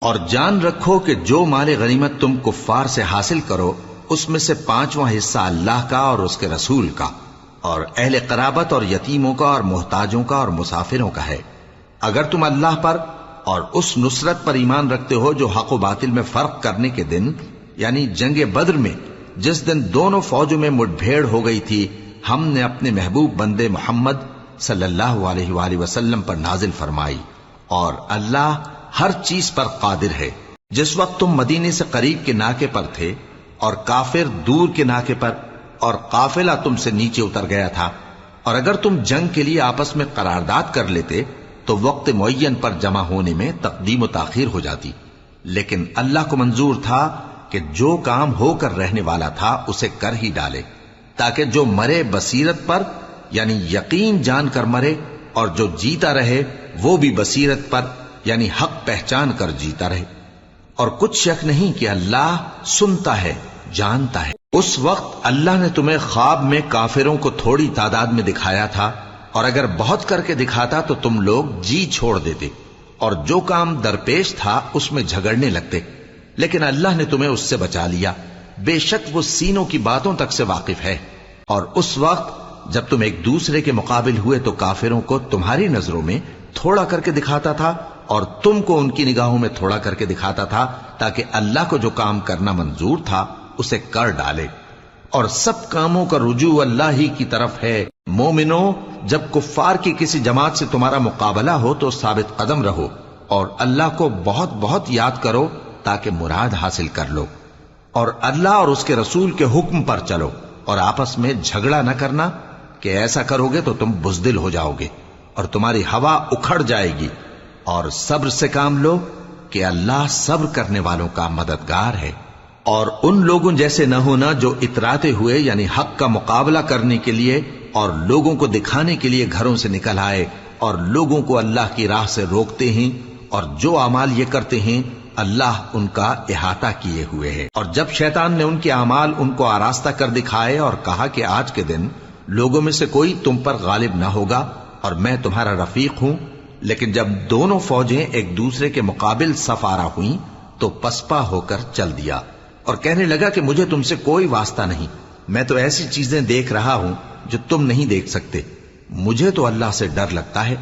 اور جان رکھو کہ جو مال غنیمت تم کفار سے حاصل کرو اس میں سے 5واں حصہ اللہ کا اور اس کے رسول کا اور اہل قرابت اور یتیموں کا اور محتاجوں کا اور مسافروں کا ہے، اگر تم اللہ پر اور اس نصرت پر ایمان رکھتے ہو جو حق و باطل میں فرق کرنے کے دن یعنی جنگ بدر میں جس دن دونوں فوجوں میں مٹ بھیڑ ہو گئی تھی ہم نے اپنے محبوب بندے محمد صلی اللہ علیہ وآلہ وسلم پر نازل فرمائی، اور اللہ ہر چیز پر قادر ہے۔ جس وقت تم مدینے سے قریب کے ناکے پر تھے اور کافر دور کے ناکے پر اور قافلہ تم سے نیچے اتر گیا تھا، اور اگر تم جنگ کے لیے آپس میں قرارداد کر لیتے تو وقت معین پر جمع ہونے میں تقدیم و تاخیر ہو جاتی، لیکن اللہ کو منظور تھا کہ جو کام ہو کر رہنے والا تھا اسے کر ہی ڈالے، تاکہ جو مرے بصیرت پر یعنی یقین جان کر مرے، اور جو جیتا رہے وہ بھی بصیرت پر یعنی حق پہچان کر جیتا رہے۔ اور کچھ شک نہیں کہ اللہ سنتا ہے، جانتا ہے۔ اس وقت اللہ نے تمہیں خواب میں کافروں کو تھوڑی تعداد میں دکھایا تھا، اور اگر بہت کر کے دکھاتا تو تم لوگ جی چھوڑ دیتے اور جو کام درپیش تھا اس میں جھگڑنے لگتے، لیکن اللہ نے تمہیں اس سے بچا لیا، بے شک وہ سینوں کی باتوں تک سے واقف ہے۔ اور اس وقت جب تم ایک دوسرے کے مقابل ہوئے تو کافروں کو تمہاری نظروں میں تھوڑا کر کے دکھاتا تھا اور تم کو ان کی نگاہوں میں تھوڑا کر کے دکھاتا تھا، تاکہ اللہ کو جو کام کرنا منظور تھا اسے کر ڈالے، اور سب کاموں کا رجوع اللہ ہی کی طرف ہے۔ مومنو، جب کفار کی کسی جماعت سے تمہارا مقابلہ ہو تو ثابت قدم رہو اور اللہ کو بہت بہت یاد کرو تاکہ مراد حاصل کر لو، اور اللہ اور اس کے رسول کے حکم پر چلو، اور آپس میں جھگڑا نہ کرنا کہ ایسا کرو گے تو تم بزدل ہو جاؤ گے اور تمہاری ہوا اکھڑ جائے گی، اور صبر سے کام لو کہ اللہ صبر کرنے والوں کا مددگار ہے۔ اور ان لوگوں جیسے نہ ہونا جو اتراتے ہوئے یعنی حق کا مقابلہ کرنے کے لیے اور لوگوں کو دکھانے کے لیے گھروں سے نکل آئے اور لوگوں کو اللہ کی راہ سے روکتے ہیں، اور جو اعمال یہ کرتے ہیں اللہ ان کا احاطہ کیے ہوئے ہے۔ اور جب شیطان نے ان کے اعمال ان کو آراستہ کر دکھائے اور کہا کہ آج کے دن لوگوں میں سے کوئی تم پر غالب نہ ہوگا اور میں تمہارا رفیق ہوں، لیکن جب دونوں فوجیں ایک دوسرے کے مقابل صف آرا ہوئیں تو پسپا ہو کر چل دیا اور کہنے لگا کہ مجھے تم سے کوئی واسطہ نہیں، میں تو ایسی چیزیں دیکھ رہا ہوں جو تم نہیں دیکھ سکتے، مجھے تو اللہ سے ڈر لگتا ہے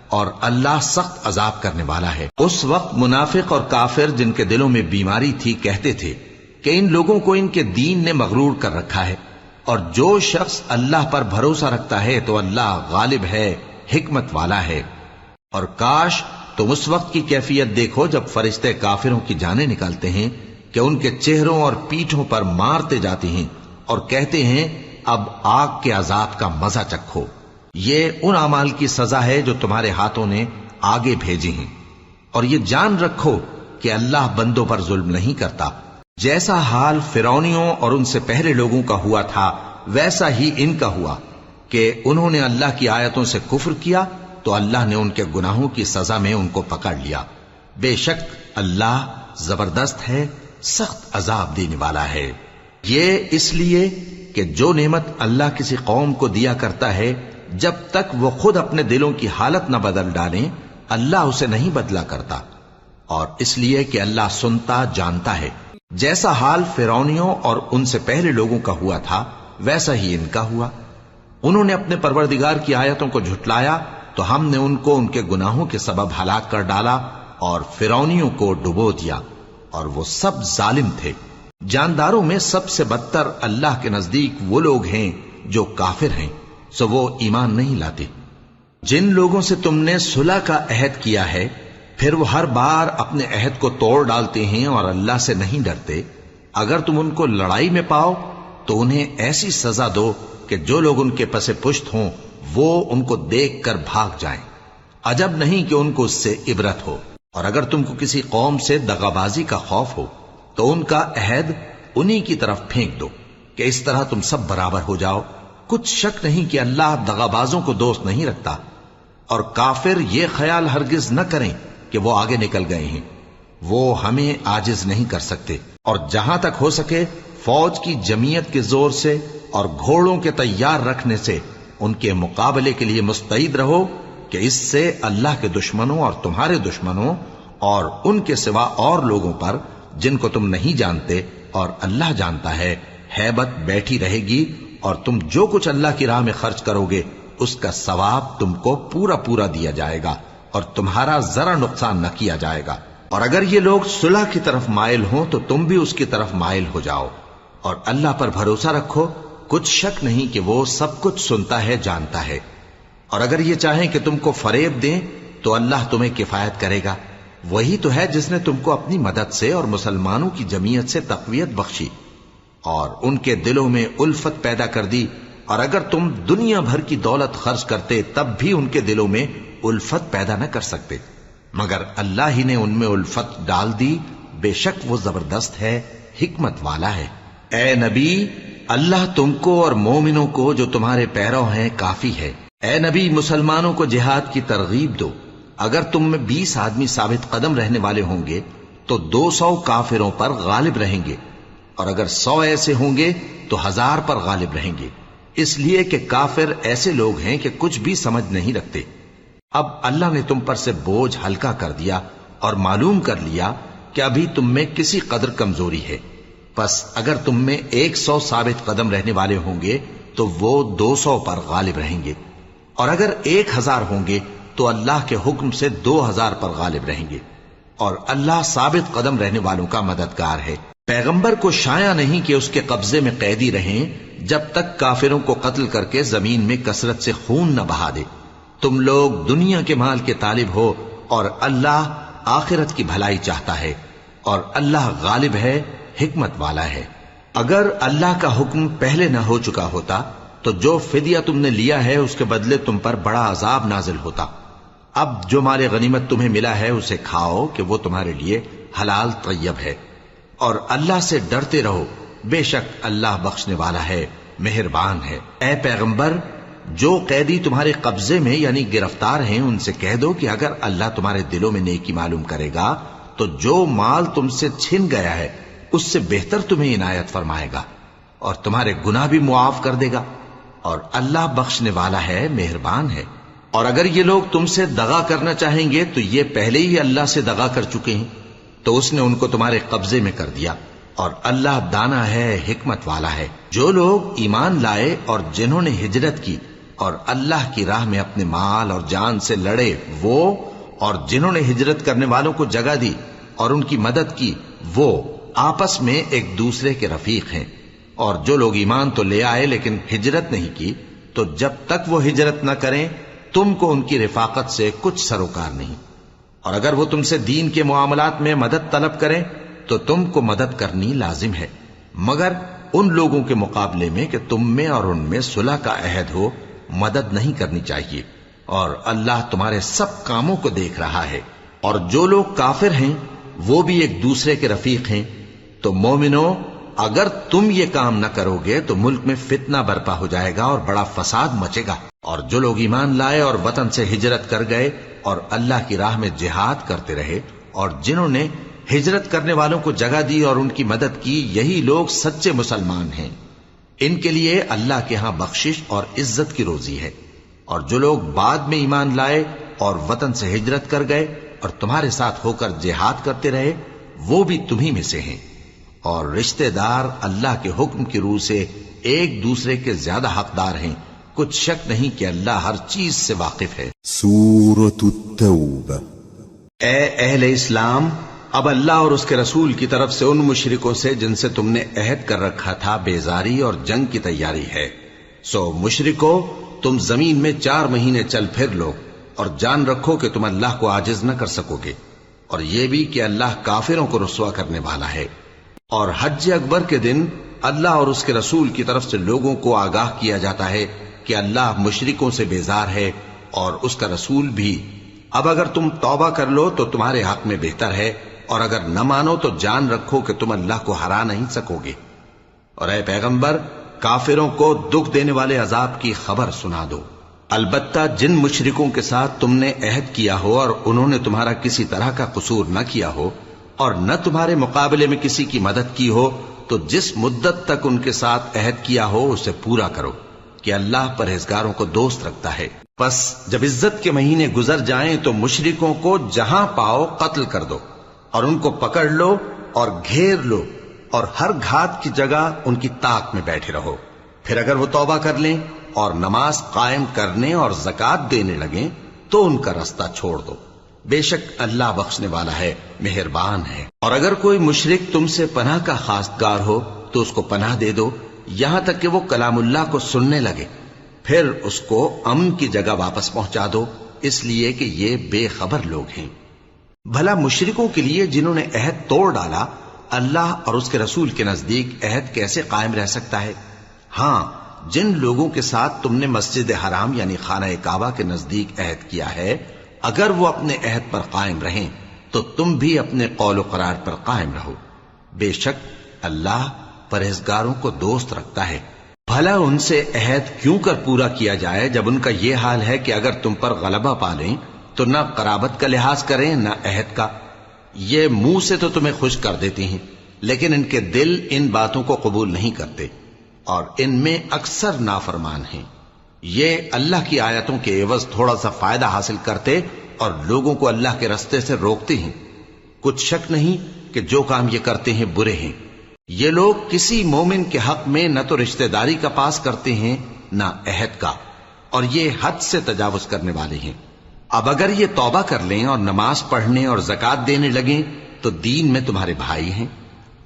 اور اللہ سخت عذاب کرنے والا ہے۔ اس وقت منافق اور کافر جن کے دلوں میں بیماری تھی کہتے تھے کہ ان لوگوں کو ان کے دین نے مغرور کر رکھا ہے، اور جو شخص اللہ پر بھروسہ رکھتا ہے تو اللہ غالب ہے، حکمت والا ہے۔ اور کاش تم اس وقت کی کیفیت دیکھو جب فرشتے کافروں کی جانیں نکالتے ہیں کہ ان کے چہروں اور پیٹھوں پر مارتے جاتے ہیں اور کہتے ہیں اب آگ کے عذاب کا مزہ چکھو، یہ ان اعمال کی سزا ہے جو تمہارے ہاتھوں نے آگے بھیجی ہیں، اور یہ جان رکھو کہ اللہ بندوں پر ظلم نہیں کرتا۔ جیسا حال فرعونیوں اور ان سے پہلے لوگوں کا ہوا تھا ویسا ہی ان کا ہوا کہ انہوں نے اللہ کی آیتوں سے کفر کیا تو اللہ نے ان کے گناہوں کی سزا میں ان کو پکڑ لیا، بے شک اللہ زبردست ہے، سخت عذاب دینے والا ہے۔ یہ اس لیے کہ جو نعمت اللہ کسی قوم کو دیا کرتا ہے جب تک وہ خود اپنے دلوں کی حالت نہ بدل ڈالیں اللہ اسے نہیں بدلا کرتا، اور اس لیے کہ اللہ سنتا جانتا ہے۔ جیسا حال فرعونیوں اور ان سے پہلے لوگوں کا ہوا تھا ویسا ہی ان کا ہوا، انہوں نے اپنے پروردگار کی آیتوں کو جھٹلایا تو ہم نے ان کو ان کے گناہوں کے سبب ہلاک کر ڈالا اور فرعونیوں کو ڈبو دیا، اور وہ سب ظالم تھے۔ جانداروں میں سب سے بدتر اللہ کے نزدیک وہ لوگ ہیں جو کافر ہیں، سو وہ ایمان نہیں لاتے۔ جن لوگوں سے تم نے صلح کا عہد کیا ہے پھر وہ ہر بار اپنے عہد کو توڑ ڈالتے ہیں اور اللہ سے نہیں ڈرتے، اگر تم ان کو لڑائی میں پاؤ تو انہیں ایسی سزا دو کہ جو لوگ ان کے پس پشت ہوں وہ ان کو دیکھ کر بھاگ جائیں، عجب نہیں کہ ان کو اس سے عبرت ہو۔ اور اگر تم کو کسی قوم سے دغابازی کا خوف ہو تو ان کا عہد انہی کی طرف پھینک دو کہ اس طرح تم سب برابر ہو جاؤ، کچھ شک نہیں کہ اللہ دغابازوں کو دوست نہیں رکھتا۔ اور کافر یہ خیال ہرگز نہ کریں کہ وہ آگے نکل گئے ہیں، وہ ہمیں عاجز نہیں کر سکتے، اور جہاں تک ہو سکے فوج کی جمعیت کے زور سے اور گھوڑوں کے تیار رکھنے سے ان کے مقابلے کے لیے مستعد رہو کہ اس سے اللہ کے دشمنوں اور تمہارے دشمنوں اور ان کے سوا اور لوگوں پر جن کو تم نہیں جانتے اور اللہ جانتا ہے ہیبت بیٹھی رہے گی، اور تم جو کچھ اللہ کی راہ میں خرچ کرو گے اس کا ثواب تم کو پورا پورا دیا جائے گا اور تمہارا ذرا نقصان نہ کیا جائے گا۔ اور اگر یہ لوگ صلح کی طرف مائل ہوں تو تم بھی اس کی طرف مائل ہو جاؤ، اور اللہ پر بھروسہ رکھو، کچھ شک نہیں کہ وہ سب کچھ سنتا ہے، جانتا ہے۔ اور اگر یہ چاہیں کہ تم کو فریب دیں تو اللہ تمہیں کفایت کرے گا، وہی تو ہے جس نے تم کو اپنی مدد سے اور مسلمانوں کی جمعیت سے تقویت بخشی اور ان کے دلوں میں الفت پیدا کر دی، اور اگر تم دنیا بھر کی دولت خرچ کرتے تب بھی ان کے دلوں میں الفت پیدا نہ کر سکتے، مگر اللہ ہی نے ان میں الفت ڈال دی، بے شک وہ زبردست ہے، حکمت والا ہے۔ اے نبی، اللہ تم کو اور مومنوں کو جو تمہارے پیرو ہیں کافی ہے۔ اے نبی، مسلمانوں کو جہاد کی ترغیب دو۔ اگر تم میں 20 آدمی ثابت قدم رہنے والے ہوں گے تو 200 کافروں پر غالب رہیں گے، اور اگر 100 ایسے ہوں گے تو 1000 پر غالب رہیں گے، اس لیے کہ کافر ایسے لوگ ہیں کہ کچھ بھی سمجھ نہیں رکھتے۔ اب اللہ نے تم پر سے بوجھ ہلکا کر دیا اور معلوم کر لیا کہ ابھی تم میں کسی قدر کمزوری ہے، پس اگر تم میں 100 ثابت قدم رہنے والے ہوں گے تو وہ 200 پر غالب رہیں گے، اور اگر 1000 ہوں گے تو اللہ کے حکم سے 2000 پر غالب رہیں گے، اور اللہ ثابت قدم رہنے والوں کا مددگار ہے۔ پیغمبر کو شایع نہیں کہ اس کے قبضے میں قیدی رہیں جب تک کافروں کو قتل کر کے زمین میں کثرت سے خون نہ بہا دے۔ تم لوگ دنیا کے مال کے طالب ہو اور اللہ آخرت کی بھلائی چاہتا ہے، اور اللہ غالب ہے، حکمت والا ہے۔ اگر اللہ کا حکم پہلے نہ ہو چکا ہوتا تو جو فدیہ تم نے لیا ہے اس کے بدلے تم پر بڑا عذاب نازل ہوتا۔ اب جو مال غنیمت تمہیں ملا ہے اسے کھاؤ کہ وہ تمہارے لیے حلال طیب ہے، اور اللہ سے ڈرتے رہو، بے شک اللہ بخشنے والا ہے، مہربان ہے۔ اے پیغمبر، جو قیدی تمہارے قبضے میں یعنی گرفتار ہیں ان سے کہہ دو کہ اگر اللہ تمہارے دلوں میں نیکی معلوم کرے گا تو جو مال تم سے چھن گیا ہے اس سے بہتر تمہیں عنایت فرمائے گا، اور تمہارے گناہ بھی معاف کر دے گا، اور اللہ بخشنے والا ہے، مہربان ہے۔ اور اگر یہ لوگ تم سے دغا کرنا چاہیں گے تو یہ پہلے ہی اللہ سے دغا کر چکے ہیں، تو اس نے ان کو تمہارے قبضے میں کر دیا، اور اللہ دانا ہے، حکمت والا ہے۔ جو لوگ ایمان لائے اور جنہوں نے ہجرت کی اور اللہ کی راہ میں اپنے مال اور جان سے لڑے، وہ اور جنہوں نے ہجرت کرنے والوں کو جگہ دی اور ان کی مدد کی، وہ آپس میں ایک دوسرے کے رفیق ہیں۔ اور جو لوگ ایمان تو لے آئے لیکن ہجرت نہیں کی، تو جب تک وہ ہجرت نہ کریں تم کو ان کی رفاقت سے کچھ سروکار نہیں، اور اگر وہ تم سے دین کے معاملات میں مدد طلب کریں تو تم کو مدد کرنی لازم ہے، مگر ان لوگوں کے مقابلے میں کہ تم میں اور ان میں صلح کا عہد ہو مدد نہیں کرنی چاہیے، اور اللہ تمہارے سب کاموں کو دیکھ رہا ہے۔ اور جو لوگ کافر ہیں وہ بھی ایک دوسرے کے رفیق ہیں۔ تو مومنو، اگر تم یہ کام نہ کرو گے تو ملک میں فتنہ برپا ہو جائے گا اور بڑا فساد مچے گا۔ اور جو لوگ ایمان لائے اور وطن سے ہجرت کر گئے اور اللہ کی راہ میں جہاد کرتے رہے، اور جنہوں نے ہجرت کرنے والوں کو جگہ دی اور ان کی مدد کی، یہی لوگ سچے مسلمان ہیں، ان کے لیے اللہ کے ہاں بخشش اور عزت کی روزی ہے۔ اور جو لوگ بعد میں ایمان لائے اور وطن سے ہجرت کر گئے اور تمہارے ساتھ ہو کر جہاد کرتے رہے، وہ بھی تمہیں میں سے ہیں، اور رشتہ دار اللہ کے حکم کی روح سے ایک دوسرے کے زیادہ حقدار ہیں، کچھ شک نہیں کہ اللہ ہر چیز سے واقف ہے۔ سورۃ التوبہ۔ اے اہل اسلام، اب اللہ اور اس کے رسول کی طرف سے ان مشرکوں سے جن سے تم نے عہد کر رکھا تھا بیزاری اور جنگ کی تیاری ہے۔ سو مشرکو، تم زمین میں 4 مہینے چل پھر لو، اور جان رکھو کہ تم اللہ کو عاجز نہ کر سکو گے، اور یہ بھی کہ اللہ کافروں کو رسوا کرنے والا ہے۔ اور حج اکبر کے دن اللہ اور اس کے رسول کی طرف سے لوگوں کو آگاہ کیا جاتا ہے کہ اللہ مشرکوں سے بیزار ہے اور اس کا رسول بھی۔ اب اگر تم توبہ کر لو تو تمہارے حق میں بہتر ہے، اور اگر نہ مانو تو جان رکھو کہ تم اللہ کو ہرا نہیں سکو گے۔ اور اے پیغمبر، کافروں کو دکھ دینے والے عذاب کی خبر سنا دو۔ البتہ جن مشرکوں کے ساتھ تم نے عہد کیا ہو اور انہوں نے تمہارا کسی طرح کا قصور نہ کیا ہو اور نہ تمہارے مقابلے میں کسی کی مدد کی ہو، تو جس مدت تک ان کے ساتھ عہد کیا ہو اسے پورا کرو، کہ اللہ پرہیزگاروں کو دوست رکھتا ہے۔ پس جب عزت کے مہینے گزر جائیں تو مشرکوں کو جہاں پاؤ قتل کر دو اور ان کو پکڑ لو اور گھیر لو اور ہر گھات کی جگہ ان کی طاق میں بیٹھے رہو. پھر اگر وہ توبہ کر لیں اور نماز قائم کرنے اور زکات دینے لگیں تو ان کا رستہ چھوڑ دو. بے شک اللہ بخشنے والا ہے، مہربان ہے. اور اگر کوئی مشرک تم سے پناہ کا خواستگار ہو تو اس کو پناہ دے دو یہاں تک کہ وہ کلام اللہ کو سننے لگے، پھر اس کو امن کی جگہ واپس پہنچا دو، اس لیے کہ یہ بے خبر لوگ ہیں. بھلا مشرکوں کے لیے جنہوں نے عہد توڑ ڈالا، اللہ اور اس کے رسول کے نزدیک عہد کیسے قائم رہ سکتا ہے؟ ہاں، جن لوگوں کے ساتھ تم نے مسجد حرام یعنی خانہ کعبہ کے نزدیک عہد کیا ہے، اگر وہ اپنے عہد پر قائم رہیں تو تم بھی اپنے قول و قرار پر قائم رہو. بے شک اللہ پرہیزگاروں کو دوست رکھتا ہے. بھلا ان سے عہد کیوں کر پورا کیا جائے جب ان کا یہ حال ہے کہ اگر تم پر غلبہ پالیں تو نہ قرابت کا لحاظ کریں نہ عہد کا. یہ منہ سے تو تمہیں خوش کر دیتی ہیں لیکن ان کے دل ان باتوں کو قبول نہیں کرتے اور ان میں اکثر نافرمان ہیں. یہ اللہ کی آیتوں کے عوض تھوڑا سا فائدہ حاصل کرتے اور لوگوں کو اللہ کے رستے سے روکتے ہیں. کچھ شک نہیں کہ جو کام یہ کرتے ہیں برے ہیں. یہ لوگ کسی مومن کے حق میں نہ تو رشتہ داری کا پاس کرتے ہیں نہ عہد کا، اور یہ حد سے تجاوز کرنے والے ہیں. اب اگر یہ توبہ کر لیں اور نماز پڑھنے اور زکات دینے لگیں تو دین میں تمہارے بھائی ہیں.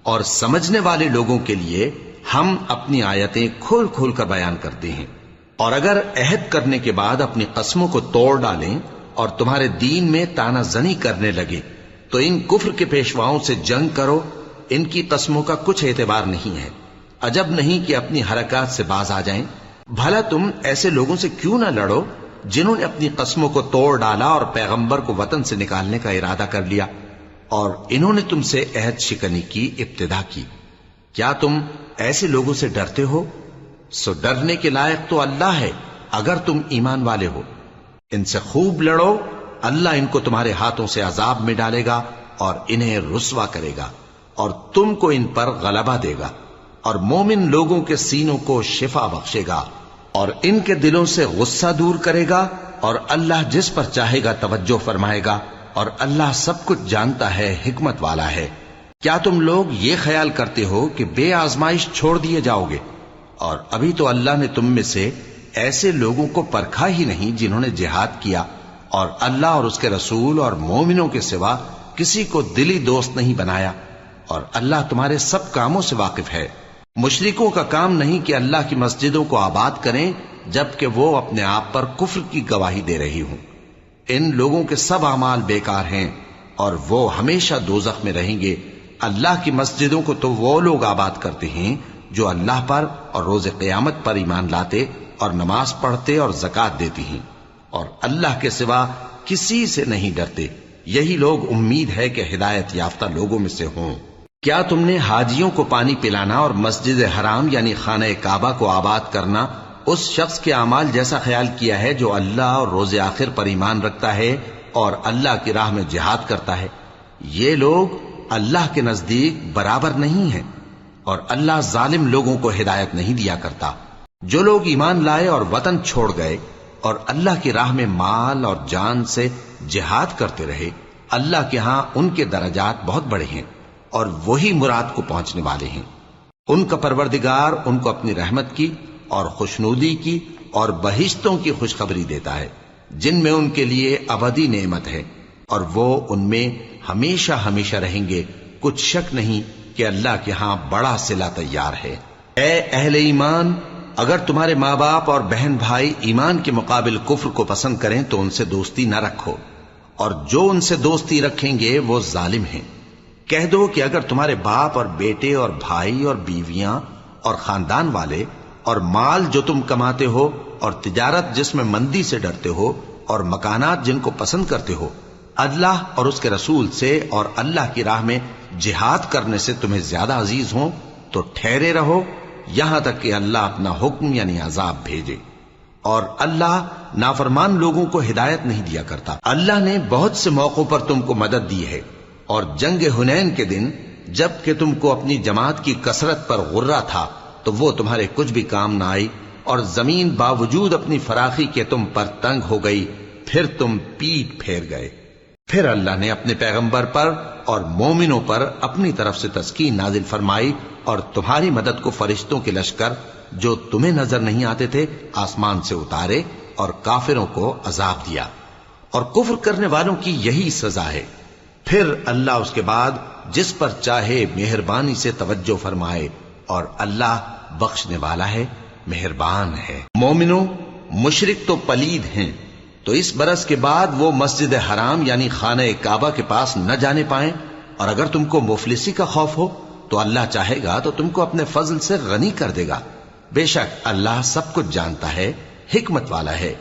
اور سمجھنے والے لوگوں کے لیے ہم اپنی آیتیں کھول کھول کر بیان کرتے ہیں. اور اگر عہد کرنے کے بعد اپنی قسموں کو توڑ ڈالیں اور تمہارے دین میں تانا زنی کرنے لگے تو ان کفر کے پیشواؤں سے جنگ کرو. ان کی قسموں کا کچھ اعتبار نہیں ہے. عجب نہیں کہ اپنی حرکات سے باز آ جائیں. بھلا تم ایسے لوگوں سے کیوں نہ لڑو جنہوں نے اپنی قسموں کو توڑ ڈالا اور پیغمبر کو وطن سے نکالنے کا ارادہ کر لیا اور انہوں نے تم سے عہد شکنی کی ابتدا کی. کیا تم ایسے لوگوں سے ڈرتے ہو؟ سو ڈرنے کے لائق تو اللہ ہے اگر تم ایمان والے ہو. ان سے خوب لڑو، اللہ ان کو تمہارے ہاتھوں سے عذاب میں ڈالے گا اور انہیں رسوا کرے گا اور تم کو ان پر غلبہ دے گا اور مومن لوگوں کے سینوں کو شفا بخشے گا اور ان کے دلوں سے غصہ دور کرے گا اور اللہ جس پر چاہے گا توجہ فرمائے گا اور اللہ سب کچھ جانتا ہے، حکمت والا ہے. کیا تم لوگ یہ خیال کرتے ہو کہ بے آزمائش چھوڑ دیے جاؤ گے؟ اور ابھی تو اللہ نے تم میں سے ایسے لوگوں کو پرکھا ہی نہیں جنہوں نے جہاد کیا اور اللہ اور اس کے رسول اور مومنوں کے سوا کسی کو دلی دوست نہیں بنایا. اور اللہ تمہارے سب کاموں سے واقف ہے. مشرکوں کا کام نہیں کہ اللہ کی مسجدوں کو آباد کریں جبکہ وہ اپنے آپ پر کفر کی گواہی دے رہی ہوں. ان لوگوں کے سب اعمال بیکار ہیں اور وہ ہمیشہ دوزخ میں رہیں گے. اللہ کی مسجدوں کو تو وہ لوگ آباد کرتے ہیں جو اللہ پر اور روز قیامت پر ایمان لاتے اور نماز پڑھتے اور زکات دیتی ہیں اور اللہ کے سوا کسی سے نہیں ڈرتے. یہی لوگ امید ہے کہ ہدایت یافتہ لوگوں میں سے ہوں. کیا تم نے حاجیوں کو پانی پلانا اور مسجد حرام یعنی خانہ کعبہ کو آباد کرنا اس شخص کے اعمال جیسا خیال کیا ہے جو اللہ اور روز آخر پر ایمان رکھتا ہے اور اللہ کی راہ میں جہاد کرتا ہے؟ یہ لوگ اللہ کے نزدیک برابر نہیں ہیں اور اللہ ظالم لوگوں کو ہدایت نہیں دیا کرتا. جو لوگ ایمان لائے اور وطن چھوڑ گئے اور اللہ کی راہ میں مال اور جان سے جہاد کرتے رہے، اللہ کے ہاں ان کے درجات بہت بڑے ہیں اور وہی مراد کو پہنچنے والے ہیں. ان کا پروردگار ان کو اپنی رحمت کی اور خوشنودی کی اور بہشتوں کی خوشخبری دیتا ہے جن میں ان کے لیے ابدی نعمت ہے اور وہ ان میں ہمیشہ ہمیشہ رہیں گے. کچھ شک نہیں کہ اللہ کے ہاں بڑا صلہ تیار ہے. اے اہل ایمان، اگر تمہارے ماں باپ اور بہن بھائی ایمان کے مقابل کفر کو پسند کریں تو ان سے دوستی نہ رکھو، اور جو ان سے دوستی رکھیں گے وہ ظالم ہیں. کہہ دو کہ اگر تمہارے باپ اور بیٹے اور بھائی اور بیویاں اور خاندان والے اور مال جو تم کماتے ہو اور تجارت جس میں مندی سے ڈرتے ہو اور مکانات جن کو پسند کرتے ہو اللہ اور اس کے رسول سے اور اللہ کی راہ میں جہاد کرنے سے تمہیں زیادہ عزیز ہوں تو ٹھہرے رہو یہاں تک کہ اللہ اپنا حکم یعنی عذاب بھیجے. اور اللہ نافرمان لوگوں کو ہدایت نہیں دیا کرتا. اللہ نے بہت سے موقعوں پر تم کو مدد دی ہے، اور جنگ حنین کے دن جب کہ تم کو اپنی جماعت کی کثرت پر غرہ تھا تو وہ تمہارے کچھ بھی کام نہ آئی اور زمین باوجود اپنی فراخی کے تم پر تنگ ہو گئی، پھر تم پیٹ پھیر گئے۔ پھر اللہ نے اپنے پیغمبر پر اور مومنوں پر اپنی طرف سے تسکین نازل فرمائی اور تمہاری مدد کو فرشتوں کے لشکر جو تمہیں نظر نہیں آتے تھے آسمان سے اتارے اور کافروں کو عذاب دیا، اور کفر کرنے والوں کی یہی سزا ہے۔ پھر اللہ اس کے بعد جس پر چاہے مہربانی سے توجہ فرمائے، اور اللہ بخشنے والا ہے، مہربان ہے۔ مومنوں، مشرک تو پلید ہیں، تو اس برس کے بعد وہ مسجد حرام یعنی خانہ کعبہ کے پاس نہ جانے پائیں، اور اگر تم کو مفلسی کا خوف ہو تو اللہ چاہے گا تو تم کو اپنے فضل سے غنی کر دے گا۔ بے شک اللہ سب کچھ جانتا ہے، حکمت والا ہے۔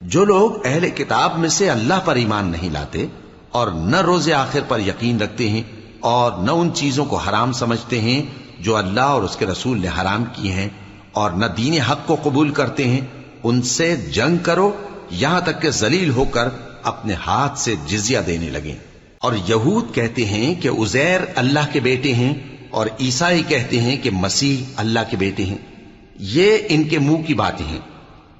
جو لوگ اہل کتاب میں سے اللہ پر ایمان نہیں لاتے اور نہ روز آخر پر یقین رکھتے ہیں اور نہ ان چیزوں کو حرام سمجھتے ہیں جو اللہ اور اس کے رسول نے حرام کی ہیں، اور نہ دین حق کو قبول کرتے ہیں، ان سے جنگ کرو یہاں تک کہ ذلیل ہو کر اپنے ہاتھ سے جزیہ دینے لگیں۔ اور یہود کہتے ہیں کہ عزیر اللہ کے بیٹے ہیں، اور عیسائی کہتے ہیں کہ مسیح اللہ کے بیٹے ہیں۔ یہ ان کے منہ کی باتیں ہیں،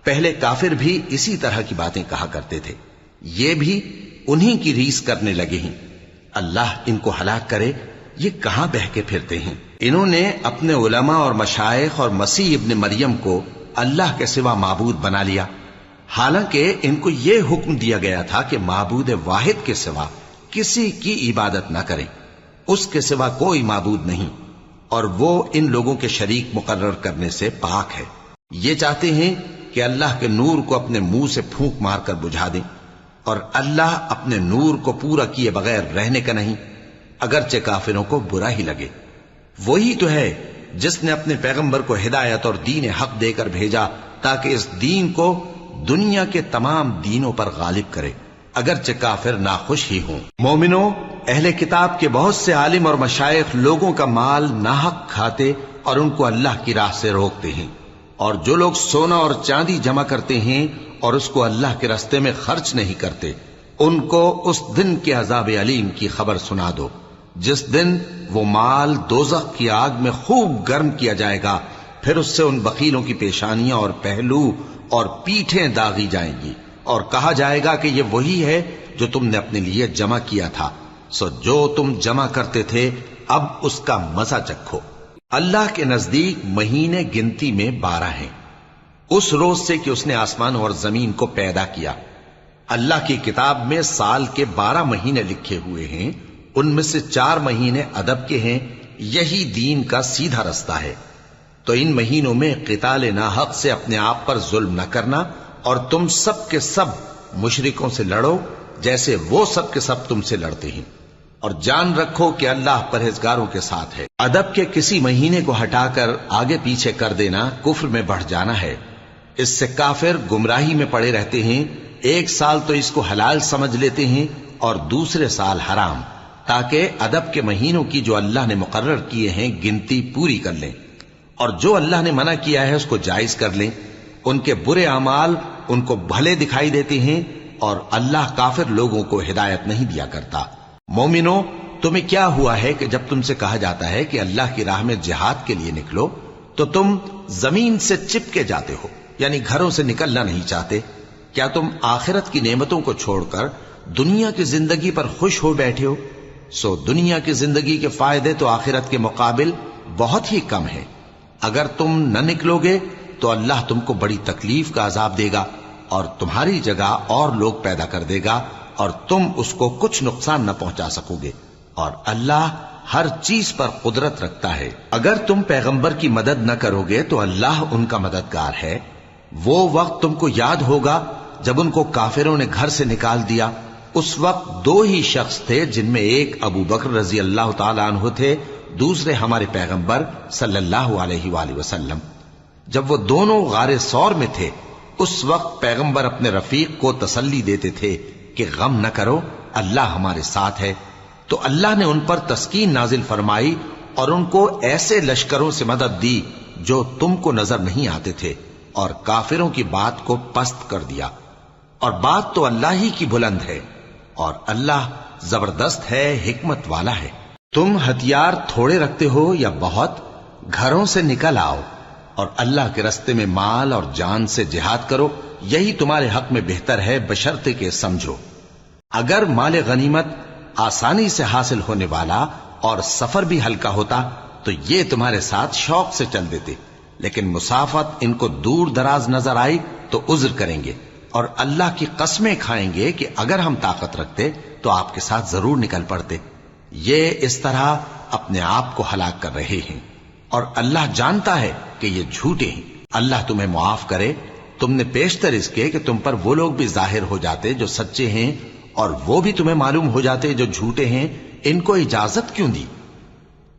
پہلے کافر بھی اسی طرح کی باتیں کہا کرتے تھے، یہ بھی انہی کی ریس کرنے لگے ہیں۔ اللہ ان کو ہلاک کرے، یہ کہاں بہہ کے پھرتے ہیں۔ انہوں نے اپنے علماء اور مشائخ اور مسیح ابن مریم کو اللہ کے سوا معبود بنا لیا، حالانکہ ان کو یہ حکم دیا گیا تھا کہ معبود واحد کے سوا کسی کی عبادت نہ کریں، اس کے سوا کوئی معبود نہیں، اور وہ ان لوگوں کے شریک مقرر کرنے سے پاک ہے۔ یہ چاہتے ہیں کہ اللہ کے نور کو اپنے منہ سے پھونک مار کر بجھا دیں، اور اللہ اپنے نور کو پورا کیے بغیر رہنے کا نہیں، اگرچہ کافروں کو برا ہی لگے۔ وہی تو ہے جس نے اپنے پیغمبر کو ہدایت اور دین حق دے کر بھیجا تاکہ اس دین کو دنیا کے تمام دینوں پر غالب کرے، اگرچہ کافر ناخوش ہی ہوں۔ مومنوں، اہل کتاب کے بہت سے عالم اور مشائخ لوگوں کا مال ناحق کھاتے اور ان کو اللہ کی راہ سے روکتے ہیں، اور جو لوگ سونا اور چاندی جمع کرتے ہیں اور اس کو اللہ کے راستے میں خرچ نہیں کرتے، ان کو اس دن کے عذاب علیم کی خبر سنا دو، جس دن وہ مال دوزخ کی آگ میں خوب گرم کیا جائے گا، پھر اس سے ان بخیلوں کی پیشانیاں اور پہلو اور پیٹھیں داغی جائیں گی، اور کہا جائے گا کہ یہ وہی ہے جو تم نے اپنے لیے جمع کیا تھا، سو جو تم جمع کرتے تھے اب اس کا مزہ چکھو۔ اللہ کے نزدیک مہینے گنتی میں 12 ہیں، اس روز سے کہ اس نے آسمان اور زمین کو پیدا کیا۔ اللہ کی کتاب میں سال کے 12 مہینے لکھے ہوئے ہیں، ان میں سے 4 مہینے ادب کے ہیں، یہی دین کا سیدھا رستہ ہے۔ تو ان مہینوں میں قتال ناحق سے اپنے آپ پر ظلم نہ کرنا، اور تم سب کے سب مشرکوں سے لڑو جیسے وہ سب کے سب تم سے لڑتے ہیں، اور جان رکھو کہ اللہ پرہیزگاروں کے ساتھ ہے۔ ادب کے کسی مہینے کو ہٹا کر آگے پیچھے کر دینا کفر میں بڑھ جانا ہے، اس سے کافر گمراہی میں پڑے رہتے ہیں۔ ایک سال تو اس کو حلال سمجھ لیتے ہیں اور دوسرے سال حرام، تاکہ ادب کے مہینوں کی جو اللہ نے مقرر کیے ہیں گنتی پوری کر لیں، اور جو اللہ نے منع کیا ہے اس کو جائز کر لیں۔ ان کے برے اعمال ان کو بھلے دکھائی دیتے ہیں، اور اللہ کافر لوگوں کو ہدایت نہیں دیا کرتا۔ مومنوں، تمہیں کیا ہوا ہے کہ جب تم سے کہا جاتا ہے کہ اللہ کی راہ میں جہاد کے لیے نکلو تو تم زمین سے چپکے جاتے ہو، یعنی گھروں سے نکلنا نہیں چاہتے؟ کیا تم آخرت کی نعمتوں کو چھوڑ کر دنیا کی زندگی پر خوش ہو بیٹھے ہو؟ سو دنیا کی زندگی کے فائدے تو آخرت کے مقابل بہت ہی کم ہے۔ اگر تم نہ نکلو گے تو اللہ تم کو بڑی تکلیف کا عذاب دے گا، اور تمہاری جگہ اور لوگ پیدا کر دے گا، اور تم اس کو کچھ نقصان نہ پہنچا سکو گے، اور اللہ ہر چیز پر قدرت رکھتا ہے۔ اگر تم پیغمبر کی مدد نہ کرو گے تو اللہ ان کا مددگار ہے۔ وہ وقت تم کو یاد ہوگا جب ان کو کافروں نے گھر سے نکال دیا، اس وقت 2 ہی شخص تھے، جن میں ایک ابو بکر رضی اللہ تعالی عنہ تھے، دوسرے ہمارے پیغمبر صلی اللہ علیہ وآلہ وسلم۔ جب وہ دونوں غار ثور میں تھے، اس وقت پیغمبر اپنے رفیق کو تسلی دیتے تھے کہ غم نہ کرو، اللہ ہمارے ساتھ ہے۔ تو اللہ نے ان پر تسکین نازل فرمائی اور ان کو ایسے لشکروں سے مدد دی جو تم کو نظر نہیں آتے تھے، اور کافروں کی بات کو پست کر دیا۔ اور بات تو اللہ ہی کی بلند ہے، اور اللہ زبردست ہے، حکمت والا ہے۔ تم ہتھیار تھوڑے رکھتے ہو یا بہت، گھروں سے نکل آؤ، اور اللہ کے رستے میں مال اور جان سے جہاد کرو، یہی تمہارے حق میں بہتر ہے، بشرطے کہ سمجھو۔ اگر مال غنیمت آسانی سے حاصل ہونے والا اور سفر بھی ہلکا ہوتا تو یہ تمہارے ساتھ شوق سے چل دیتے، لیکن مسافت ان کو دور دراز نظر آئی تو عذر کریں گے، اور اللہ کی قسمیں کھائیں گے کہ اگر ہم طاقت رکھتے تو آپ کے ساتھ ضرور نکل پڑتے۔ یہ اس طرح اپنے آپ کو ہلاک کر رہے ہیں، اور اللہ جانتا ہے کہ یہ جھوٹے ہیں۔ اللہ تمہیں معاف کرے، تم نے پیشتر اس کے کہ تم پر وہ لوگ بھی ظاہر ہو جاتے جو سچے ہیں، اور وہ بھی تمہیں معلوم ہو جاتے جو جھوٹے ہیں۔ ان کو اجازت کیوں دی؟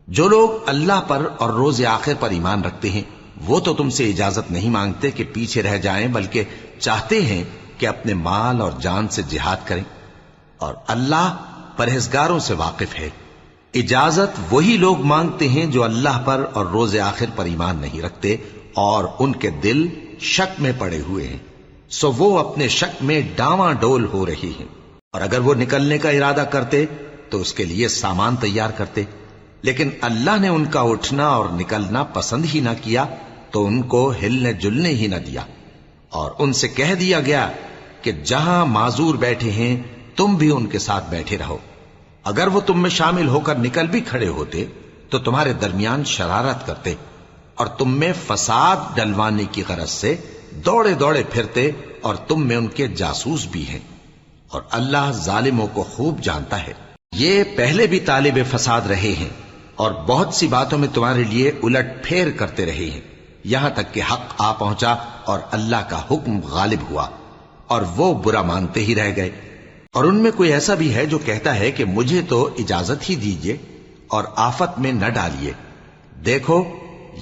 جو لوگ اللہ پر اور روز آخر پر ایمان رکھتے ہیں وہ تو تم سے اجازت نہیں مانگتے کہ پیچھے رہ جائیں، بلکہ چاہتے ہیں کہ اپنے مال اور جان سے جہاد کریں، اور اللہ پرہیزگاروں سے واقف ہے۔ اجازت وہی لوگ مانگتے ہیں جو اللہ پر اور روز آخر پر ایمان نہیں رکھتے اور ان کے دل شک میں پڑے ہوئے ہیں، سو وہ اپنے شک میں ڈاواں ڈول ہو رہی ہیں۔ اور اگر وہ نکلنے کا ارادہ کرتے تو اس کے لیے سامان تیار کرتے، لیکن اللہ نے ان کا اٹھنا اور نکلنا پسند ہی نہ کیا تو ان کو ہلنے جلنے ہی نہ دیا، اور ان سے کہہ دیا گیا کہ جہاں معذور بیٹھے ہیں تم بھی ان کے ساتھ بیٹھے رہو۔ اگر وہ تم میں شامل ہو کر نکل بھی کھڑے ہوتے تو تمہارے درمیان شرارت کرتے اور تم میں فساد ڈلوانے کی غرض سے دوڑے دوڑے پھرتے، اور تم میں ان کے جاسوس بھی ہیں، اور اللہ ظالموں کو خوب جانتا ہے۔ یہ پہلے بھی طالب فساد رہے ہیں اور بہت سی باتوں میں تمہارے لیے الٹ پھیر کرتے رہے ہیں، یہاں تک کہ حق آ پہنچا اور اللہ کا حکم غالب ہوا، اور وہ برا مانتے ہی رہ گئے۔ اور ان میں کوئی ایسا بھی ہے جو کہتا ہے کہ مجھے تو اجازت ہی دیجئے اور آفت میں نہ ڈالیے۔ دیکھو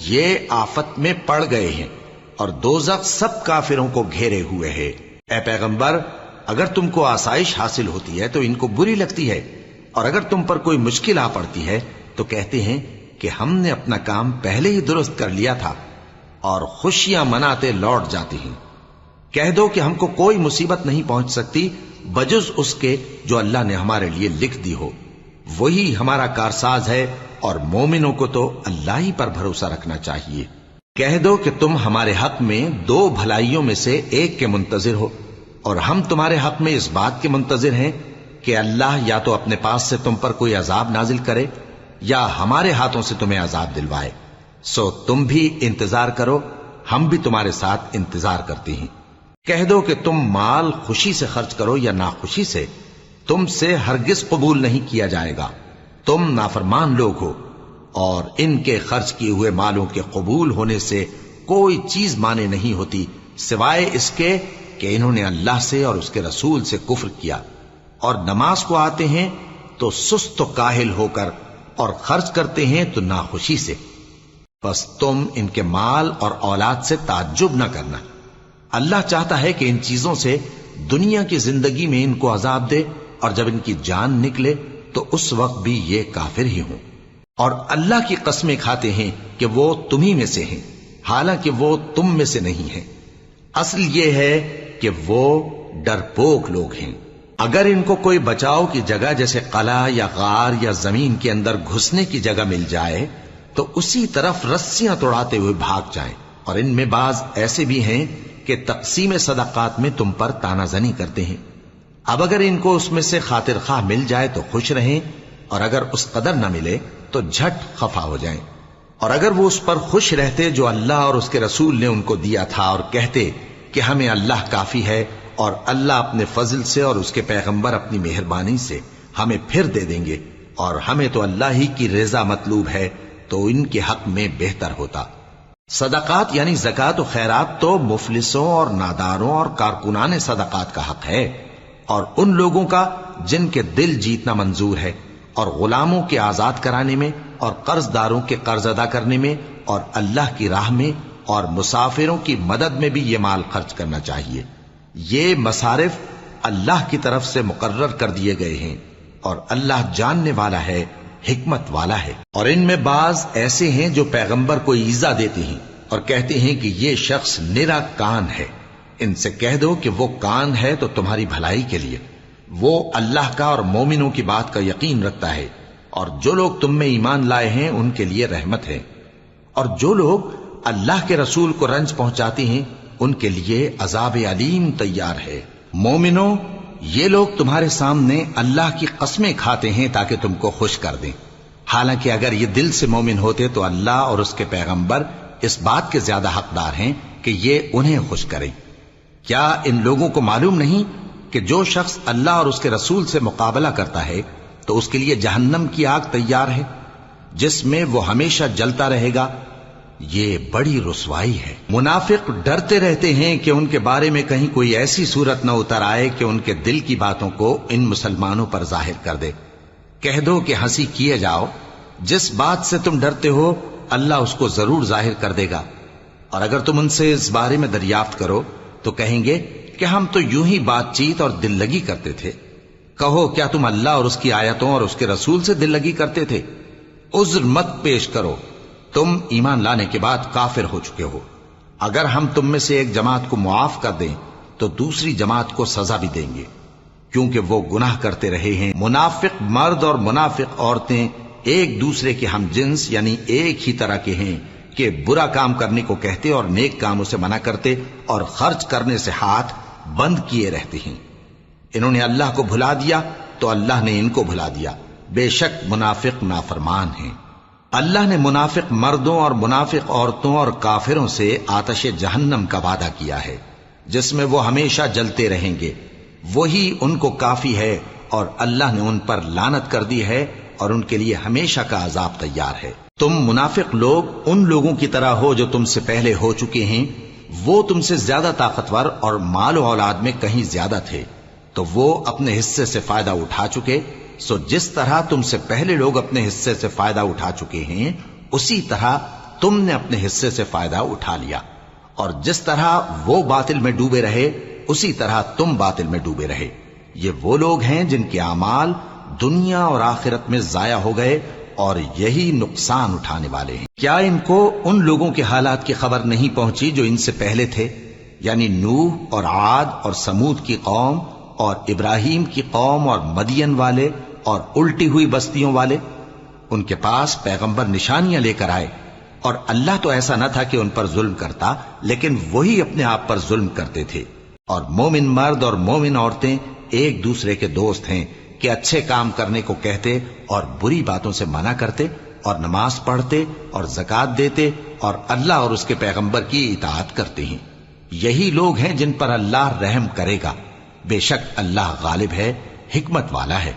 یہ آفت میں پڑ گئے ہیں اور دوزخ سب کافروں کو گھیرے ہوئے ہے۔ اے پیغمبر، اگر تم کو آسائش حاصل ہوتی ہے تو ان کو بری لگتی ہے، اور اگر تم پر کوئی مشکل آ پڑتی ہے تو کہتے ہیں کہ ہم نے اپنا کام پہلے ہی درست کر لیا تھا، اور خوشیاں مناتے لوٹ جاتے ہیں۔ کہہ دو کہ ہم کو کوئی مصیبت نہیں پہنچ سکتی بجز اس کے جو اللہ نے ہمارے لیے لکھ دی ہو، وہی ہمارا کارساز ہے، اور مومنوں کو تو اللہ ہی پر بھروسہ رکھنا چاہیے۔ کہہ دو کہ تم ہمارے حق میں دو بھلائیوں میں سے ایک کے منتظر ہو، اور ہم تمہارے حق میں اس بات کے منتظر ہیں کہ اللہ یا تو اپنے پاس سے تم پر کوئی عذاب نازل کرے یا ہمارے ہاتھوں سے تمہیں عذاب دلوائے، سو تم بھی انتظار کرو، ہم بھی تمہارے ساتھ انتظار کرتے ہیں۔ کہہ دو کہ تم مال خوشی سے خرچ کرو یا ناخوشی سے، تم سے ہرگز قبول نہیں کیا جائے گا، تم نافرمان لوگ ہو، اور ان کے خرچ کیے ہوئے مالوں کے قبول ہونے سے کوئی چیز مانے نہیں ہوتی سوائے اس کے کہ انہوں نے اللہ سے اور اس کے رسول سے کفر کیا، اور نماز کو آتے ہیں تو سست و کاہل ہو کر، اور خرچ کرتے ہیں تو ناخوشی سے۔ بس تم ان کے مال اور اولاد سے تعجب نہ کرنا، اللہ چاہتا ہے کہ ان چیزوں سے دنیا کی زندگی میں ان کو عذاب دے، اور جب ان کی جان نکلے تو اس وقت بھی یہ کافر ہی ہوں، اور اللہ کی قسمیں کھاتے ہیں کہ وہ تمہیں میں سے ہیں، حالانکہ وہ تم میں سے نہیں ہیں۔ اصل یہ ہے کہ وہ ڈرپوک لوگ ہیں۔ اگر ان کو کوئی بچاؤ کی جگہ جیسے قلعہ یا غار یا زمین کے اندر گھسنے کی جگہ مل جائے تو اسی طرف رسیاں توڑاتے ہوئے بھاگ جائیں، اور ان میں بعض ایسے بھی ہیں کہ تقسیم صدقات میں تم پر تانا زنی کرتے ہیں۔ اب اگر ان کو اس میں سے خاطر خواہ مل جائے تو خوش رہیں، اور اگر اس قدر نہ ملے تو جھٹ خفا ہو جائیں۔ اور اگر وہ اس پر خوش رہتے جو اللہ اور اس کے رسول نے ان کو دیا تھا، اور کہتے کہ ہمیں اللہ کافی ہے، اور اللہ اپنے فضل سے اور اس کے پیغمبر اپنی مہربانی سے ہمیں پھر دے دیں گے، اور ہمیں تو اللہ ہی کی رضا مطلوب ہے، تو ان کے حق میں بہتر ہوتا۔ صدقات یعنی زکوٰۃ و خیرات تو مفلسوں اور ناداروں اور کارکنان صدقات کا حق ہے، اور ان لوگوں کا جن کے دل جیتنا منظور ہے، اور غلاموں کے آزاد کرانے میں، اور قرض داروں کے قرض ادا کرنے میں، اور اللہ کی راہ میں، اور مسافروں کی مدد میں بھی یہ مال خرچ کرنا چاہیے۔ یہ مصارف اللہ کی طرف سے مقرر کر دیے گئے ہیں، اور اللہ جاننے والا ہے، حکمت والا ہے۔ اور ان میں بعض ایسے ہیں جو پیغمبر کو ایذا دیتے ہیں اور کہتے ہیں کہ یہ شخص نرا کان ہے۔ ان سے کہہ دو کہ وہ کان ہے تو تمہاری بھلائی کے لیے، وہ اللہ کا اور مومنوں کی بات کا یقین رکھتا ہے، اور جو لوگ تم میں ایمان لائے ہیں ان کے لیے رحمت ہے۔ اور جو لوگ اللہ کے رسول کو رنج پہنچاتی ہیں ان کے لیے عذاب علیم تیار ہے۔ مومنو، یہ لوگ تمہارے سامنے اللہ کی قسمیں کھاتے ہیں تاکہ تم کو خوش کر دیں، حالانکہ اگر یہ دل سے مومن ہوتے تو اللہ اور اس کے پیغمبر اس بات کے زیادہ حقدار ہیں کہ یہ انہیں خوش کریں۔ کیا ان لوگوں کو معلوم نہیں کہ جو شخص اللہ اور اس کے رسول سے مقابلہ کرتا ہے تو اس کے لیے جہنم کی آگ تیار ہے جس میں وہ ہمیشہ جلتا رہے گا؟ یہ بڑی رسوائی ہے۔ منافق ڈرتے رہتے ہیں کہ ان کے بارے میں کہیں کوئی ایسی صورت نہ اتر آئے کہ ان کے دل کی باتوں کو ان مسلمانوں پر ظاہر کر دے۔ کہہ دو کہ ہنسی کیے جاؤ، جس بات سے تم ڈرتے ہو اللہ اس کو ضرور ظاہر کر دے گا، اور اگر تم ان سے اس بارے میں دریافت کرو تو کہیں گے کہ ہم تو یوں ہی بات چیت اور دل لگی کرتے تھے۔ کہو کیا تم اللہ اور اس کی آیتوں اور اس کے رسول سے دل لگی کرتے تھے؟ عذر مت پیش کرو، تم ایمان لانے کے بعد کافر ہو چکے ہو۔ اگر ہم تم میں سے ایک جماعت کو معاف کر دیں تو دوسری جماعت کو سزا بھی دیں گے، کیونکہ وہ گناہ کرتے رہے ہیں۔ منافق مرد اور منافق عورتیں ایک دوسرے کے ہم جنس یعنی ایک ہی طرح کے ہیں کہ برا کام کرنے کو کہتے اور نیک کاموں سے منع کرتے اور خرچ کرنے سے ہاتھ بند کیے رہتے ہیں۔ انہوں نے اللہ کو بھلا دیا تو اللہ نے ان کو بھلا دیا، بے شک منافق نافرمان ہیں۔ اللہ نے منافق مردوں اور منافق عورتوں اور کافروں سے آتش جہنم کا وعدہ کیا ہے جس میں وہ ہمیشہ جلتے رہیں گے، وہی ان کو کافی ہے، اور اللہ نے ان پر لعنت کر دی ہے اور ان کے لیے ہمیشہ کا عذاب تیار ہے۔ تم منافق لوگ ان لوگوں کی طرح ہو جو تم سے پہلے ہو چکے ہیں، وہ تم سے زیادہ طاقتور اور مال و اولاد میں کہیں زیادہ تھے تو وہ اپنے حصے سے فائدہ اٹھا چکے، سو جس طرح تم سے پہلے لوگ اپنے حصے سے فائدہ اٹھا چکے ہیں اسی طرح تم نے اپنے حصے سے فائدہ اٹھا لیا، اور جس طرح وہ باطل میں ڈوبے رہے اسی طرح تم باطل میں ڈوبے رہے۔ یہ وہ لوگ ہیں جن کے اعمال دنیا اور آخرت میں ضائع ہو گئے اور یہی نقصان اٹھانے والے ہیں۔ کیا ان کو ان لوگوں کے حالات کی خبر نہیں پہنچی جو ان سے پہلے تھے، یعنی نوح اور عاد اور سمود کی قوم اور ابراہیم کی قوم اور مدین والے اور الٹی ہوئی بستیوں والے؟ ان کے پاس پیغمبر نشانیاں لے کر آئے، اور اللہ تو ایسا نہ تھا کہ ان پر ظلم کرتا، لیکن وہی اپنے آپ پر ظلم کرتے تھے۔ اور مومن مرد اور مومن عورتیں ایک دوسرے کے دوست ہیں کہ اچھے کام کرنے کو کہتے اور بری باتوں سے منع کرتے، اور نماز پڑھتے اور زکوٰۃ دیتے اور اللہ اور اس کے پیغمبر کی اطاعت کرتے ہیں۔ یہی لوگ ہیں جن پر اللہ رحم کرے گا، بے شک اللہ غالب ہے، حکمت والا ہے۔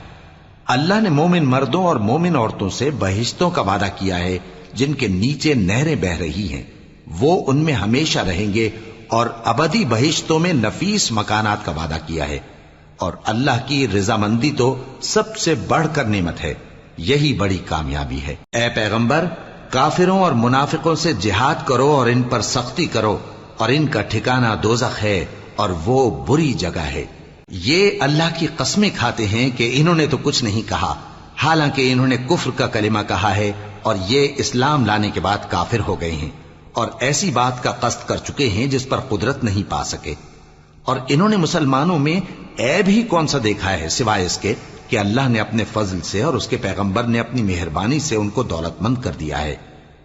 اللہ نے مومن مردوں اور مومن عورتوں سے بہشتوں کا وعدہ کیا ہے جن کے نیچے نہریں بہ رہی ہیں، وہ ان میں ہمیشہ رہیں گے، اور ابدی بہشتوں میں نفیس مکانات کا وعدہ کیا ہے۔ اور اللہ کی رضامندی تو سب سے بڑھ کر نعمت ہے، یہی بڑی کامیابی ہے۔ اے پیغمبر، کافروں اور منافقوں سے جہاد کرو اور ان پر سختی کرو، اور ان کا ٹھکانہ دوزخ ہے اور وہ بری جگہ ہے۔ یہ اللہ کی قسمیں کھاتے ہیں کہ انہوں نے تو کچھ نہیں کہا، حالانکہ انہوں نے کفر کا کلمہ کہا ہے اور یہ اسلام لانے کے بعد کافر ہو گئے ہیں، اور ایسی بات کا قصد کر چکے ہیں جس پر قدرت نہیں پا سکے۔ اور انہوں نے مسلمانوں میں عیب ہی کون سا دیکھا ہے سوائے اس کے کہ اللہ نے اپنے فضل سے اور اس کے پیغمبر نے اپنی مہربانی سے ان کو دولت مند کر دیا ہے۔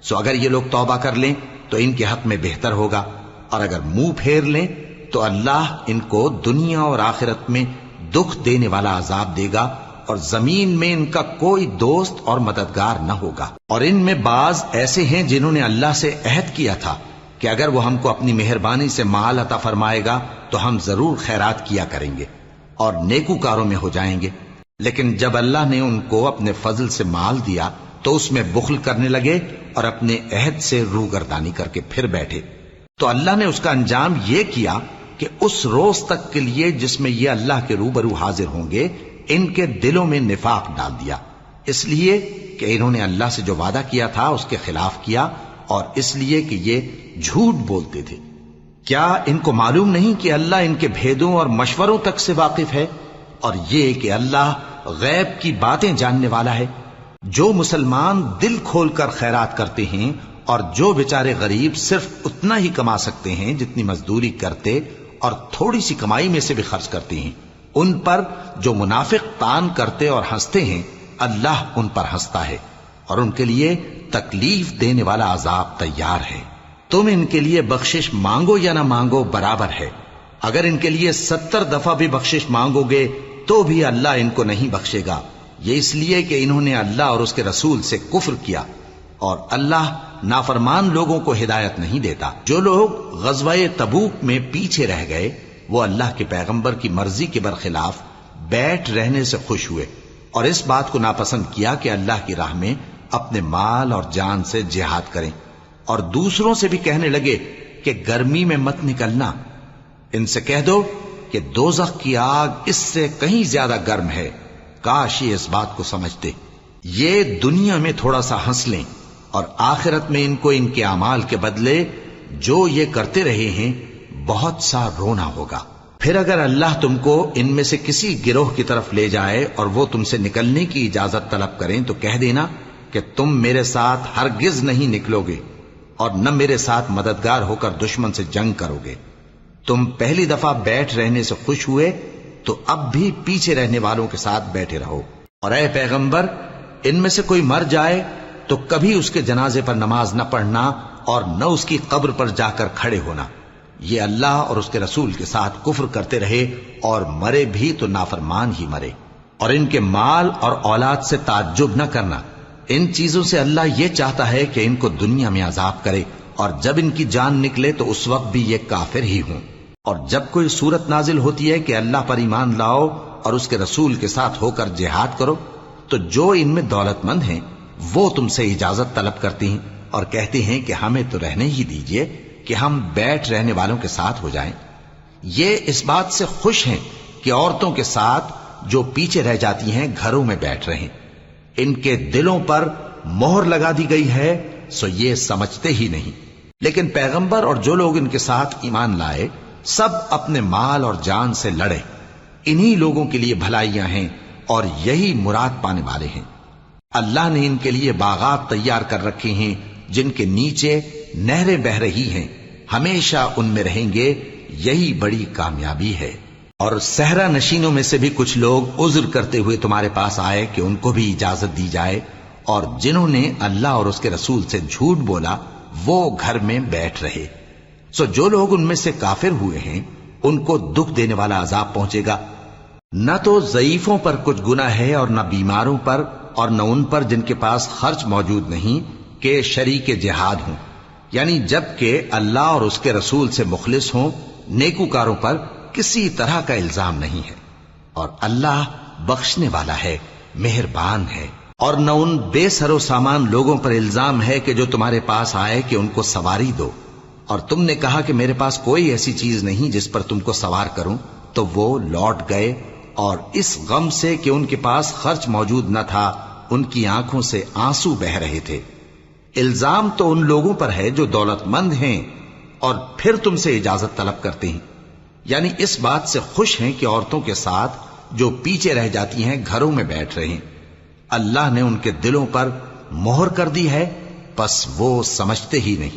سو اگر یہ لوگ توبہ کر لیں تو ان کے حق میں بہتر ہوگا، اور اگر منہ پھیر لیں تو اللہ ان کو دنیا اور آخرت میں دکھ دینے والا عذاب دے گا، اور زمین میں ان کا کوئی دوست اور مددگار نہ ہوگا۔ اور ان میں بعض ایسے ہیں جنہوں نے اللہ سے عہد کیا تھا کہ اگر وہ ہم کو اپنی مہربانی سے مال عطا فرمائے گا تو ہم ضرور خیرات کیا کریں گے اور نیکوکاروں میں ہو جائیں گے، لیکن جب اللہ نے ان کو اپنے فضل سے مال دیا تو اس میں بخل کرنے لگے اور اپنے عہد سے روگردانی کر کے پھر بیٹھے۔ تو اللہ نے اس کا انجام یہ کیا کہ اس روز تک کے لیے جس میں یہ اللہ کے روبرو حاضر ہوں گے ان کے دلوں میں نفاق ڈال دیا، اس لیے کہ انہوں نے اللہ سے جو وعدہ کیا تھا اس کے خلاف کیا، اور اس لیے کہ یہ جھوٹ بولتے تھے۔ کیا ان کو معلوم نہیں کہ اللہ ان کے بھیدوں اور مشوروں تک سے واقف ہے، اور یہ کہ اللہ غیب کی باتیں جاننے والا ہے؟ جو مسلمان دل کھول کر خیرات کرتے ہیں اور جو بیچارے غریب صرف اتنا ہی کما سکتے ہیں جتنی مزدوری کرتے اور تھوڑی سی کمائی میں سے بھی خرچ کرتے ہیں، ان پر جو منافق تان کرتے اور ہنستے ہیں اللہ ان پر ہنستا ہے، اور ان کے لیے تکلیف دینے والا عذاب تیار ہے۔ تم ان کے لیے بخشش مانگو یا نہ مانگو برابر ہے. اگر ان کے لیے 70 دفعہ بھی بخشش مانگو گے تو بھی اللہ ان کو نہیں بخشے گا. یہ اس لیے کہ انہوں نے اللہ اور اس کے رسول سے کفر کیا، اور اللہ نافرمان لوگوں کو ہدایت نہیں دیتا. جو لوگ غزوہ تبوک میں پیچھے رہ گئے وہ اللہ کے پیغمبر کی مرضی کے برخلاف بیٹھ رہنے سے خوش ہوئے اور اس بات کو ناپسند کیا کہ اللہ کی راہ میں اپنے مال اور جان سے جہاد کریں، اور دوسروں سے بھی کہنے لگے کہ گرمی میں مت نکلنا. ان سے کہہ دو کہ دوزخ کی آگ اس سے کہیں زیادہ گرم ہے. کاش یہ اس بات کو سمجھتے. یہ دنیا میں تھوڑا سا ہنس لیں اور آخرت میں ان کو ان کے اعمال کے بدلے جو یہ کرتے رہے ہیں بہت سا رونا ہوگا. پھر اگر اللہ تم کو ان میں سے کسی گروہ کی طرف لے جائے اور وہ تم سے نکلنے کی اجازت طلب کریں تو کہہ دینا کہ تم میرے ساتھ ہرگز نہیں نکلو گے اور نہ میرے ساتھ مددگار ہو کر دشمن سے جنگ کرو گے. تم پہلی دفعہ بیٹھ رہنے سے خوش ہوئے تو اب بھی پیچھے رہنے والوں کے ساتھ بیٹھے رہو. اور اے پیغمبر، ان میں سے کوئی مر جائے تو کبھی اس کے جنازے پر نماز نہ پڑھنا اور نہ اس کی قبر پر جا کر کھڑے ہونا. یہ اللہ اور اس کے رسول کے ساتھ کفر کرتے رہے اور مرے بھی تو نافرمان ہی مرے. اور ان کے مال اور اولاد سے تعجب نہ کرنا. ان چیزوں سے اللہ یہ چاہتا ہے کہ ان کو دنیا میں عذاب کرے اور جب ان کی جان نکلے تو اس وقت بھی یہ کافر ہی ہوں. اور جب کوئی صورت نازل ہوتی ہے کہ اللہ پر ایمان لاؤ اور اس کے رسول کے ساتھ ہو کر جہاد کرو تو جو ان میں دولت مند ہیں وہ تم سے اجازت طلب کرتی ہیں اور کہتے ہیں کہ ہمیں تو رہنے ہی دیجئے کہ ہم بیٹھ رہنے والوں کے ساتھ ہو جائیں. یہ اس بات سے خوش ہیں کہ عورتوں کے ساتھ جو پیچھے رہ جاتی ہیں گھروں میں بیٹھ رہیں. ان کے دلوں پر مہر لگا دی گئی ہے سو یہ سمجھتے ہی نہیں. لیکن پیغمبر اور جو لوگ ان کے ساتھ ایمان لائے سب اپنے مال اور جان سے لڑے. انہی لوگوں کے لیے بھلائیاں ہیں اور یہی مراد پانے والے ہیں. اللہ نے ان کے لیے باغات تیار کر رکھے ہیں جن کے نیچے نہریں بہ رہی ہیں، ہمیشہ ان میں رہیں گے. یہی بڑی کامیابی ہے. اور صحرا نشینوں میں سے بھی کچھ لوگ عذر کرتے ہوئے تمہارے پاس آئے کہ ان کو بھی اجازت دی جائے، اور جنہوں نے اللہ اور اس کے رسول سے جھوٹ بولا وہ گھر میں بیٹھ رہے. سو جو لوگ ان میں سے کافر ہوئے ہیں ان کو دکھ دینے والا عذاب پہنچے گا. نہ تو ضعیفوں پر کچھ گناہ ہے اور نہ بیماروں پر اور نہ ان پر جن کے پاس خرچ موجود نہیں کہ شریک جہاد ہوں، یعنی جب کہ اللہ اور اس کے رسول سے مخلص ہوں. نیکوکاروں پر کسی طرح کا الزام نہیں ہے اور اللہ بخشنے والا ہے، مہربان ہے. اور نہ ان بے سر و سامان لوگوں پر الزام ہے کہ جو تمہارے پاس آئے کہ ان کو سواری دو، اور تم نے کہا کہ میرے پاس کوئی ایسی چیز نہیں جس پر تم کو سوار کروں، تو وہ لوٹ گئے اور اس غم سے کہ ان کے پاس خرچ موجود نہ تھا ان کی آنکھوں سے آنسو بہ رہے تھے. الزام تو ان لوگوں پر ہے جو دولت مند ہیں اور پھر تم سے اجازت طلب کرتے ہیں، یعنی اس بات سے خوش ہیں کہ عورتوں کے ساتھ جو پیچھے رہ جاتی ہیں گھروں میں بیٹھ رہے ہیں. اللہ نے ان کے دلوں پر مہر کر دی ہے، پس وہ سمجھتے ہی نہیں.